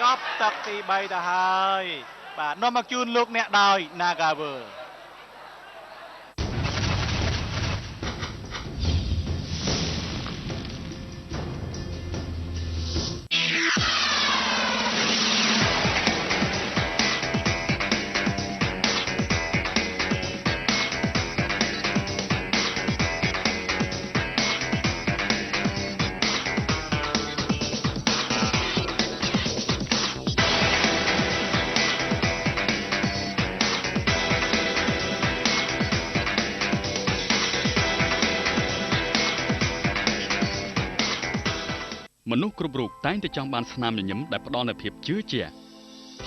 ចប់ទឹកទី3ទៅហើយបាទនាំមកជូនលោកអ្នកដោយ Nagaver មនុស្សគ្រប់រូបតែងតែចង់បានស្នាមញញឹមដែលផ្ដល់នូវភាពជឿជាក់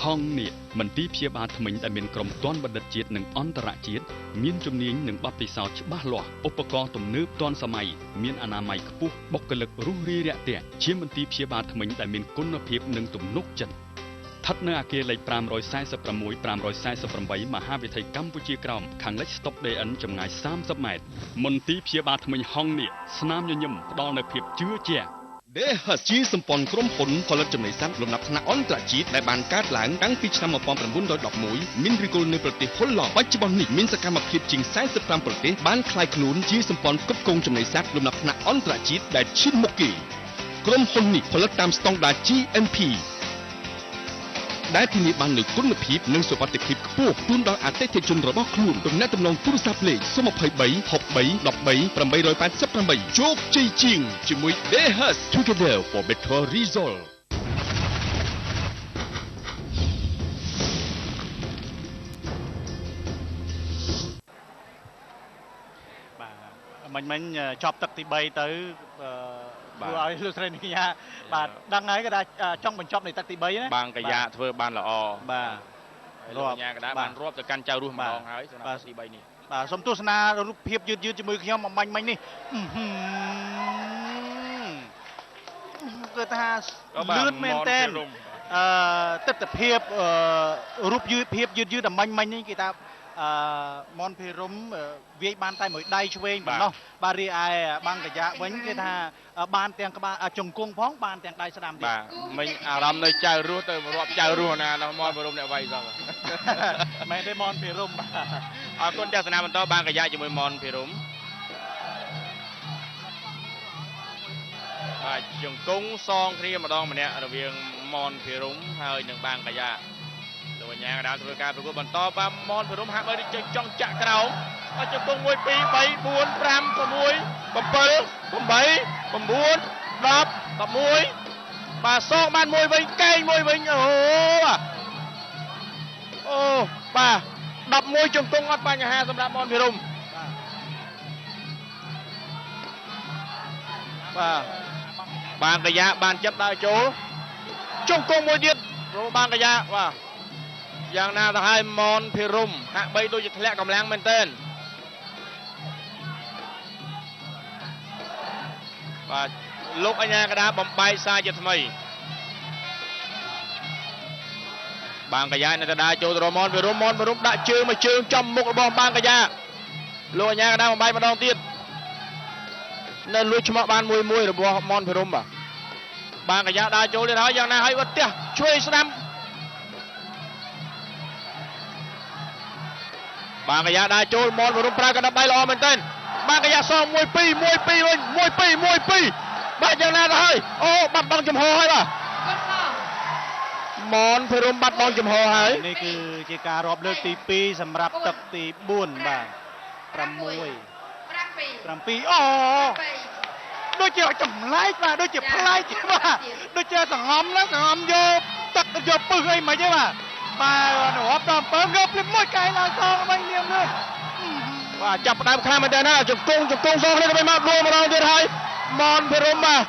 ហងនេះមន្ទីរព្យាបាលថ្មិញដែលមានក្រុមទាន់បណ្ឌិតជាតិនិងអន្តរជាតិមានជំនាញនិងបទពិសោធន៍ច្បាស់លាស់ឧបករណ៍ទំនើបទាន់សម័យមានអនាម័យខ្ពស់បុគ្គលិករុះរាយរាក់ទាក់ជាមន្ទីរព្យាបាលថ្មិញដែលមានគុណភាពនិងទំនុកចិត្តស្ថិតនៅអគារលេខ546 548មហាវិថីកម្ពុជាក្រោមខាងលិចស្តុប DN ចម្ងាយ30ម៉ែត្រមន្ទីរព្យាបាលថ្មិញហងនេះស្នាមញញឹមផ្ដល់នូវភាពជឿជាក់DHS ជាសម្ព័ន្ធក្រុមហ៊ុនផលិតចំណីសត្វលំដាប់ថ្នាក់អន្តរជាតិដែលបានកើតឡើងតាំងពីឆ្នាំ1911មានឫសគល់នៅប្រទេសហុលឡង់បច្ចុប្បន្ននេះមានសកម្មភាពជាង45ប្រទេសបានក្លាយខ្លួនជាសម្ព័ន្ធគ្រប់គ្រងចំណីសត្វលំដាប់ថ្នាក់អន្តរជាតិដែលឈានមុខគេក្រុមហ៊ុននេះផលិតតាមស្តង់ដារ GMP ដែលធានាបាននូវគុណភាពនិងសុវត្ថិភាពខ្ពស់ជូនដល់អតិថិជនរបស់ខ្លួនទំនាក់ទំនងទូរស័ព្ទលេខ023 63 13 888ជោគជ័យជាងជាមួយ DHS Together for Better Result បាទមិញចប់ទឹកទី3ទៅធ្វើឲ្យលោកស្រីកញ្ញាបាទដឹងហើយក៏ថាចង់បញ្ចប់នៃទឹកទី3ណាបាងកយ៉ាធ្វើបានល្អបាទលោកកញ្ញាក៏បានរាប់ទៅកាន់ចៅរស់ម្ដងហើយសម្រាប់ទី3នេះបាទសូមទស្សនារូបភាពយឺតជាមួយខ្ញុំអំបញ្ញមិញនេះគឺថាលឿនមែនតើ ទស្សនភាពរូបយឺតភាពយឺតតែមិញនេះគេថាមនភិរមវាយបានតែមួយដៃឆ្វេងប៉ុណ្ណោះបាទរីឯបាំងកយ៉ាវិញគេថាបានទាំងក្បាលជង្គង់ផងបានទាំងដៃស្ដាំទៀត បាទមិញអារម្មណ៍នៅចៅរស់ទៅរាប់ចៅរស់ណាដល់មនភិរមអ្នកវាយសោះ មែនទេមនភិរមបាទ អរគុណទស្សនាបន្តបានកញ្ញាជាមួយមនភិរមបាទជង្គង់សងគ្នាម្ដងម្នាក់រវាងមនភិរមហើយនឹងបានកញ្ញាលោកកញ្ញាកណ្ដាលធ្វើការប្រកួតបន្តបាទមនភិរមហាក់បីដូចចង់ចាក់ក្រោមអត់ជង្គង់1 2 3 4 5 6 7 8 9 10 11បាទសងបានមួយវិញកែងមួយវិញអូបាទ11ជង្គង់អត់បញ្ហាសម្រាប់មនភិរមបាទបានកញ្ញាបានចាប់ដើរចូលជង្គង់មួយទៀតរកបានកញ្ញាបាទយ៉ាងណាទៅហើយមនភិរមហាក់បីដូចជាធ្លាក់កម្លាំងមែនទែនបាទលោកអញ្ញាកដាបំបែកសារជាថ្មីបានកញ្ញានៅតែដើរចូលទៅរកមនភិរមដាក់ជើងមួយជើងចំមុខរបស់បានកញ្ញាលោកអញ្ញាកដាបំបែកម្ដងទៀតនៅលួចឆ្មក់បានមួយរបស់មនភិរមបាទបានកញ្ញាដើរចូលទៀតហើយយ៉ាងណាហើយវត្តផ្ទះជួយស្ដាំបានកញ្ញាដើរចូលមនភិរមប្រើកណ្ដាប់ដៃល្អមែនទែនបានកញ្ញាសង1 2 1 2វិញ1 2 បាទយ៉ាងណាទៅហើយអូបាត់បង់ចំហហើយបាទមនភិរមបាត់បង់ចំហហើយ នេះគឺជាការរាប់លើកទី2សម្រាប់ទឹកទី4បាទ6 7អូដូចជាចម្លែកបាទដូចជាប្លែកបាទដូចជាសង្ងំណាសង្ងំយកទឹកយកពឹសអីមិនទេបាទបាទរាប់ដល់7យកភ្លាមមួយកែឡើងសងវិញលៀមនេះ បាទចាប់ផ្ដើមខ្លាំងមែនតើណាជង្គង់សងគ្នាទៅមកដួលម្ដងទៀតហើយមនភិរមបាទ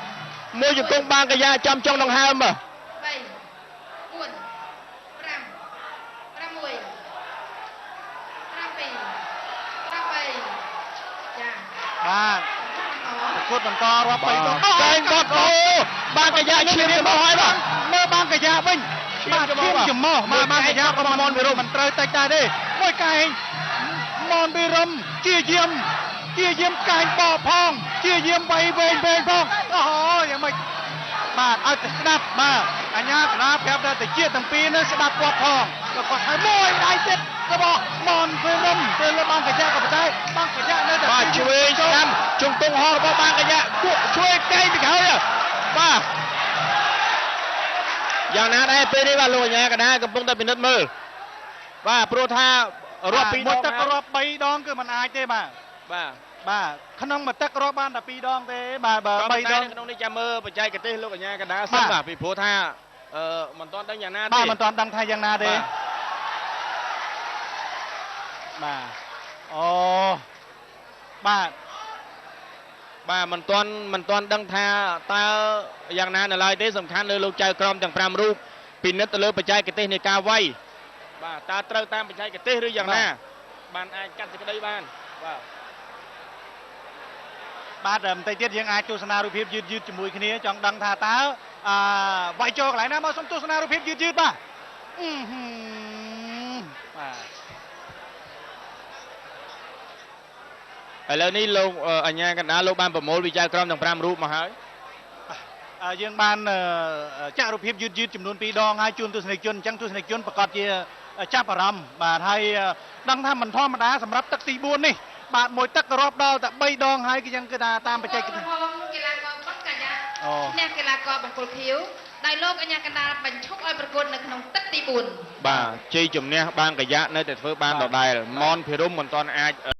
មួយជង្គង់បានកញ្ញាចំចុងដង្ហើមបាទ បាទប្រកួតបន្តរាប់3ដង កែងបាត់អូបានកញ្ញាឈាមចំហហើយបាទ មើលបាំងកញ្ញាវិញបាទឈាមចំហមកបាំងកញ្ញារបស់មនភិរមមិនត្រូវតិចដែរទេមួយកែងមនភិរមជាយាមកែងបកផងជាយាមវៃវែងផងអូយ៉ាងម៉េចបាទឲ្យតែស្ដាប់បាទអញ្ញាកណាប្រាប់ថាតិចទាំងពីរនេះស្ដាប់គាត់ផងគាត់ឲ្យមួយដៃទៀតរបស់មនភិរមទៅលើបាំងកញ្ញាក៏ប៉ុន្តែបាំងកញ្ញានៅតែ បាទជួយស្ដាំជង្គង់ហោះរបស់បានកញ្ញាគក់ជួយកែងពីក្រោយបាទយ៉ាងណាដែរពេលនេះបាទលោកអញ្ញាកណាកំពុងតែពិនិត្យមើលបាទព្រោះថារាប់2 មួយ ដ ទឹក ង ក៏រាប់3ដងគឺมันអាចទេបាទ បាទ ក្នុងមួយទឹករាប់បានតែ2ដងទេបាទបើ3ដង ក្នុងនេះចាំមើលបច្ចេកទេសលោកអញ្ញាកណាសិនបាទពីព្រោះថាមិនទាន់ដឹងយ៉ាងណាទេ បាទមិនទាន់ដឹងថាយ៉ាងណាទេបាទអូបាទ បាទមិនទាន់ដឹងថាតើយ៉ាងណានៅឡើយទេសំខាន់លើលោកចៅក្រមទាំង5រូបពិនិត្យទៅលើបច្ចេកទេសនៃការវាយបាទតើត្រូវតាមបច្ចេកទេសឬយ៉ាងណាបានអាចកាត់សេចក្តីបានបាទ បាទបន្តិចទៀតយើងអាចទស្សនារូបភាពយឺតជាមួយគ្នាចង់ដឹងថាតើវាយចូលកន្លែងណាមកសូមទស្សនារូបភាពយឺតបាទបាទ ឥឡូវនេះលោកអញ្ញាកណ្ដាលលោកបានប្រមូលវិចៅក្រមទាំង5រូបមកហើយ យើងបានចាក់រូបភាពយឺតចំនួន2ដងហើយជូនទស្សនិកជនអញ្ចឹងទស្សនិកជនប្រកាសជាចាប់អារម្មណ៍បាទហើយដឹងថាមិនធម្មតាសម្រាប់ទឹកទី4នេះបាទមួយទឹករាប់ដល់តែ3ដងហើយគឺយ៉ាងគឺថាតាមបច្ចេកទេស កីឡាករបាត់កញ្ញាអ្នកកីឡាករបង្គោលខៀវដោយលោកអញ្ញាកណ្ដាលបញ្ឈប់ឲ្យប្រកួតនៅក្នុងទឹកទី4 បាទជ័យជំនះបានកយៈនៅតែធ្វើបានដដែលមនភិរមមិនទាន់អាច